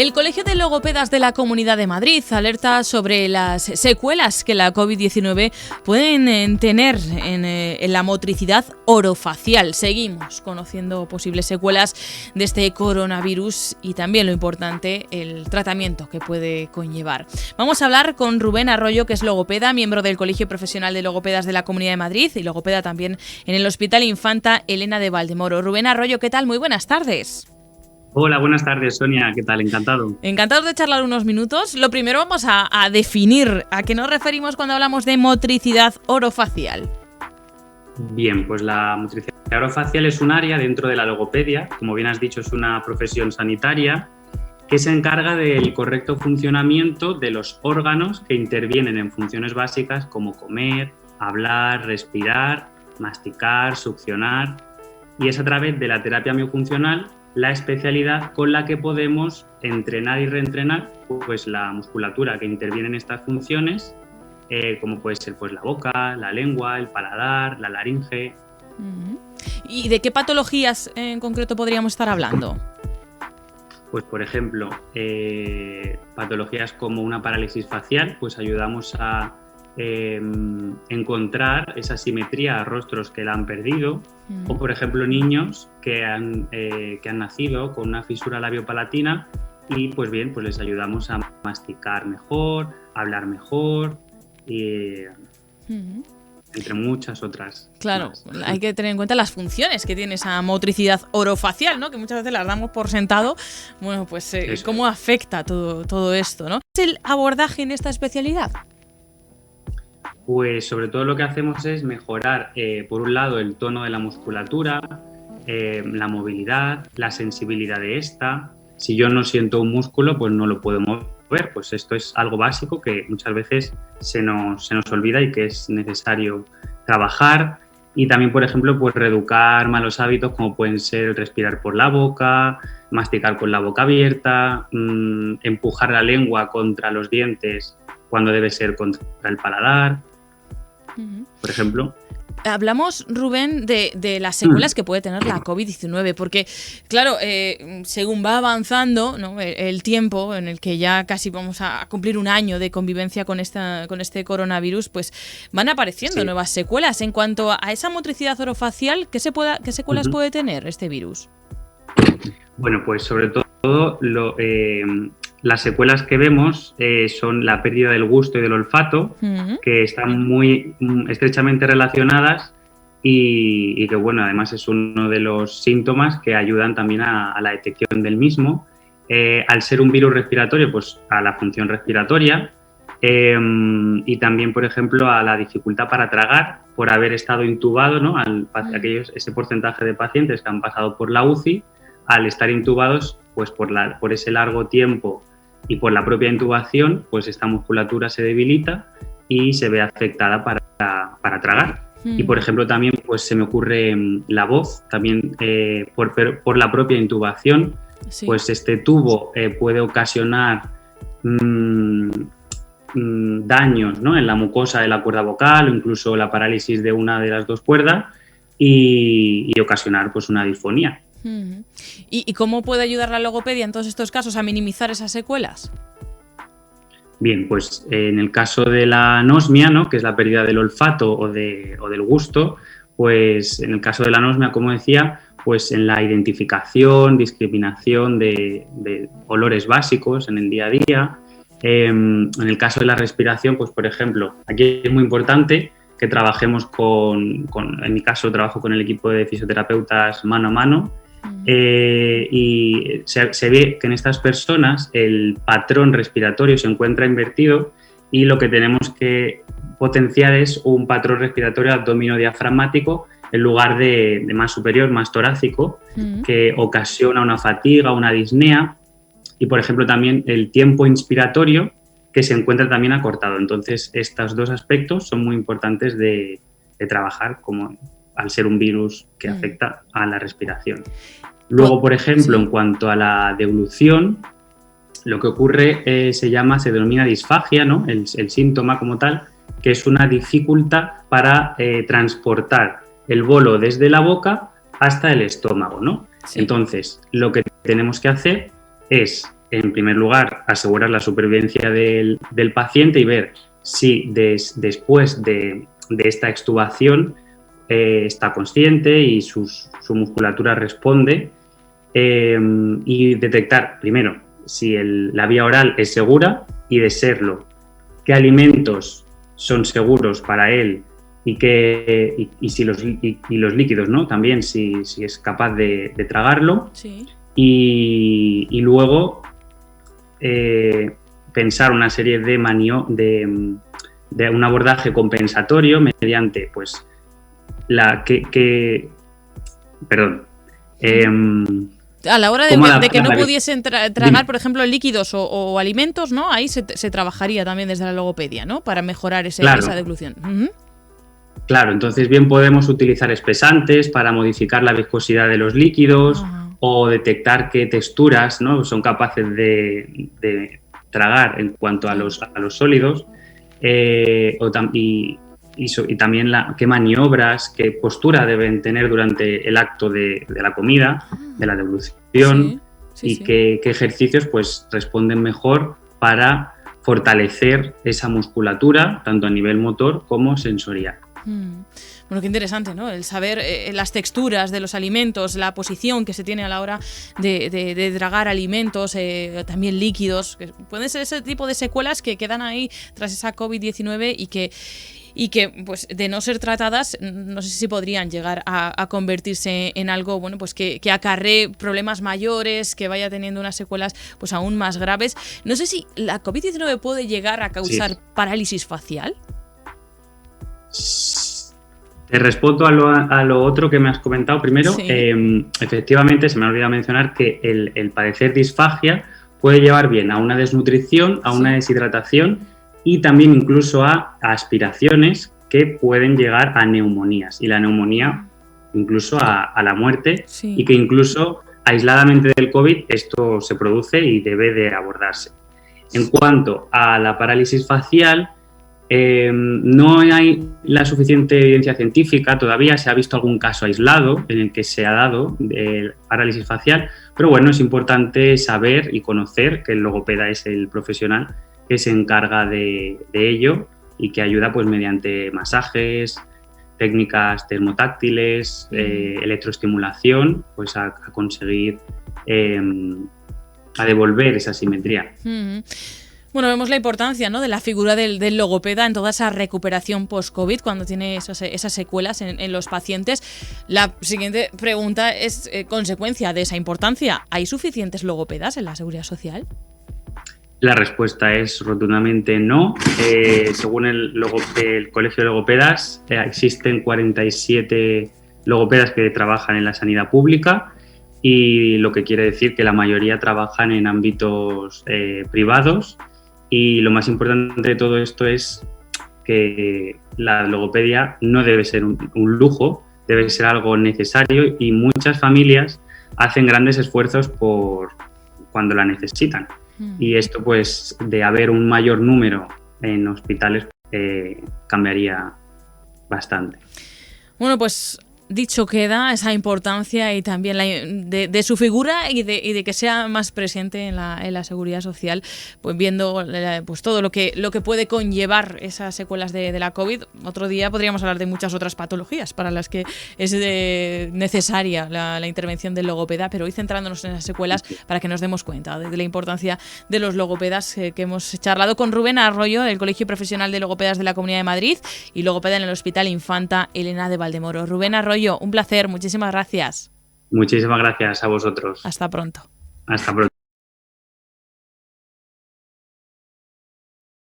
El Colegio de Logopedas de la Comunidad de Madrid alerta sobre las secuelas que la COVID-19 pueden tener en la motricidad orofacial. Seguimos conociendo posibles secuelas de este coronavirus y también, lo importante, el tratamiento que puede conllevar. Vamos a hablar con Rubén Arroyo, que es logopeda, miembro del Colegio Profesional de Logopedas de la Comunidad de Madrid y logopeda también en el Hospital Infanta Elena de Valdemoro. Rubén Arroyo, ¿qué tal? Muy buenas tardes. Hola, buenas tardes, Sonia. ¿Qué tal? Encantado. Encantados de charlar unos minutos. Lo primero vamos a definir a qué nos referimos cuando hablamos de motricidad orofacial. Bien, pues la motricidad orofacial es un área dentro de la logopedia. Como bien has dicho, es una profesión sanitaria que se encarga del correcto funcionamiento de los órganos que intervienen en funciones básicas como comer, hablar, respirar, masticar, succionar. Y es a través de la terapia miofuncional la especialidad con la que podemos entrenar y reentrenar pues la musculatura que interviene en estas funciones, como puede ser pues la boca, la lengua, el paladar, la laringe. ¿Y de qué patologías en concreto podríamos estar hablando? Pues por ejemplo, patologías como una parálisis facial, pues ayudamos a encontrar esa simetría a rostros que la han perdido, o por ejemplo niños que han nacido con una fisura labiopalatina y pues bien, pues les ayudamos a masticar mejor, a hablar mejor y entre muchas otras. Claro, más. Hay que tener en cuenta las funciones que tiene esa motricidad orofacial, ¿no? Que muchas veces las damos por sentado. Bueno, pues cómo afecta todo esto, ¿no? ¿Es el abordaje en esta especialidad? Pues sobre todo lo que hacemos es mejorar, por un lado, el tono de la musculatura, la movilidad, la sensibilidad de esta. Si yo no siento un músculo, pues no lo puedo mover. Pues esto es algo básico que muchas veces se nos olvida y que es necesario trabajar. Y también, por ejemplo, pues reeducar malos hábitos como pueden ser respirar por la boca, masticar con la boca abierta, empujar la lengua contra los dientes cuando debe ser contra el paladar. Por ejemplo. Hablamos, Rubén, de las secuelas que puede tener la COVID-19, porque, claro, según va avanzando, ¿no?, el tiempo en el que ya casi vamos a cumplir un año de convivencia con este coronavirus, pues van apareciendo nuevas secuelas. En cuanto a esa motricidad orofacial, ¿qué secuelas puede tener este virus? Bueno, pues sobre todo las secuelas que vemos son la pérdida del gusto y del olfato, que están muy estrechamente relacionadas y que, bueno, además es uno de los síntomas que ayudan también a la detección del mismo. Al ser un virus respiratorio, pues a la función respiratoria y también, por ejemplo, a la dificultad para tragar por haber estado intubado, ¿no? Ese porcentaje de pacientes que han pasado por la UCI, al estar intubados, pues por ese largo tiempo y por la propia intubación, pues esta musculatura se debilita y se ve afectada para tragar. Y, por ejemplo, también pues se me ocurre la voz, también por la propia intubación, pues este tubo puede ocasionar daños, ¿no?, en la mucosa de la cuerda vocal o incluso la parálisis de una de las dos cuerdas y ocasionar pues una disfonía. ¿Y cómo puede ayudar la logopedia en todos estos casos a minimizar esas secuelas? Bien, pues en el caso de la anosmia, ¿no?, que es la pérdida del olfato o del gusto, pues en el caso de la anosmia, como decía, pues en la identificación, discriminación de olores básicos en el día a día. En el caso de la respiración, pues por ejemplo, aquí es muy importante que trabajemos en mi caso trabajo con el equipo de fisioterapeutas mano a mano. Y se ve que en estas personas el patrón respiratorio se encuentra invertido y lo que tenemos que potenciar es un patrón respiratorio abdomino-diafragmático en lugar de más superior, más torácico, que ocasiona una fatiga, una disnea y, por ejemplo, también el tiempo inspiratorio que se encuentra también acortado. Entonces, estos dos aspectos son muy importantes de trabajar como al ser un virus que afecta a la respiración. Luego, por ejemplo, en cuanto a la devolución, lo que ocurre se denomina disfagia, ¿no?, el síntoma como tal, que es una dificultad para transportar el bolo desde la boca hasta el estómago, ¿no? Sí. Entonces, lo que tenemos que hacer es en primer lugar, asegurar la supervivencia del paciente y ver si después de esta extubación está consciente y su musculatura responde, y detectar, primero, si la vía oral es segura y, de serlo, qué alimentos son seguros para él y si los líquidos, ¿no? También si es capaz de tragarlo. Sí. Y luego pensar una serie de un abordaje compensatorio mediante, pues, a la hora de que no pudiesen tragar, por ejemplo, líquidos o alimentos, ¿no? Ahí se trabajaría también desde la logopedia, ¿no? Para mejorar esa deglución. Uh-huh. Claro, entonces bien podemos utilizar espesantes para modificar la viscosidad de los líquidos, o detectar qué texturas, ¿no?, son capaces de tragar en cuanto a los sólidos, y también qué maniobras, qué postura deben tener durante el acto de la comida, de la deglución, qué ejercicios, pues, responden mejor para fortalecer esa musculatura, tanto a nivel motor como sensorial. Bueno, qué interesante, ¿no? El saber las texturas de los alimentos, la posición que se tiene a la hora de tragar alimentos, también líquidos, que pueden ser ese tipo de secuelas que quedan ahí tras esa COVID-19 y que, pues, de no ser tratadas, no sé si podrían llegar a convertirse en algo, bueno, pues que acarree problemas mayores, que vaya teniendo unas secuelas, pues, aún más graves. No sé si la COVID-19 puede llegar a causar parálisis facial. Te respondo a lo otro que me has comentado primero. Sí. Efectivamente, se me ha olvidado mencionar que el padecer disfagia puede llevar bien a una desnutrición, a una deshidratación y también incluso a aspiraciones que pueden llegar a neumonías, y la neumonía incluso a la muerte, y que incluso aisladamente del COVID esto se produce y debe de abordarse. En cuanto a la parálisis facial, no hay la suficiente evidencia científica todavía. Se ha visto algún caso aislado en el que se ha dado parálisis facial, pero bueno, es importante saber y conocer que el logopeda es el profesional que se encarga de ello y que ayuda, pues, mediante masajes, técnicas termotáctiles, electroestimulación, pues a conseguir a devolver esa simetría. Bueno, vemos la importancia, ¿no?, de la figura del logopeda en toda esa recuperación post-COVID, cuando tiene esas secuelas en los pacientes. La siguiente pregunta es consecuencia de esa importancia. ¿Hay suficientes logopedas en la Seguridad Social? La respuesta es rotundamente no. Según el Colegio de Logopedas, existen 47 logopedas que trabajan en la sanidad pública, y lo que quiere decir que la mayoría trabajan en ámbitos privados. Y lo más importante de todo esto es que la logopedia no debe ser un lujo, debe ser algo necesario, y muchas familias hacen grandes esfuerzos por cuando la necesitan. Y esto, pues, de haber un mayor número en hospitales, cambiaría bastante. Bueno, pues dicho queda esa importancia y también de su figura y de que sea más presente en la seguridad social, pues viendo pues todo lo que puede conllevar esas secuelas de la COVID. Otro día podríamos hablar de muchas otras patologías para las que es necesaria la intervención del logopeda, pero hoy centrándonos en las secuelas para que nos demos cuenta de la importancia de los logopedas, que hemos charlado con Rubén Arroyo del Colegio Profesional de Logopedas de la Comunidad de Madrid y logopeda en el Hospital Infanta Elena de Valdemoro. Rubén Arroyo, un placer, muchísimas gracias. Muchísimas gracias a vosotros. Hasta pronto. Hasta pronto.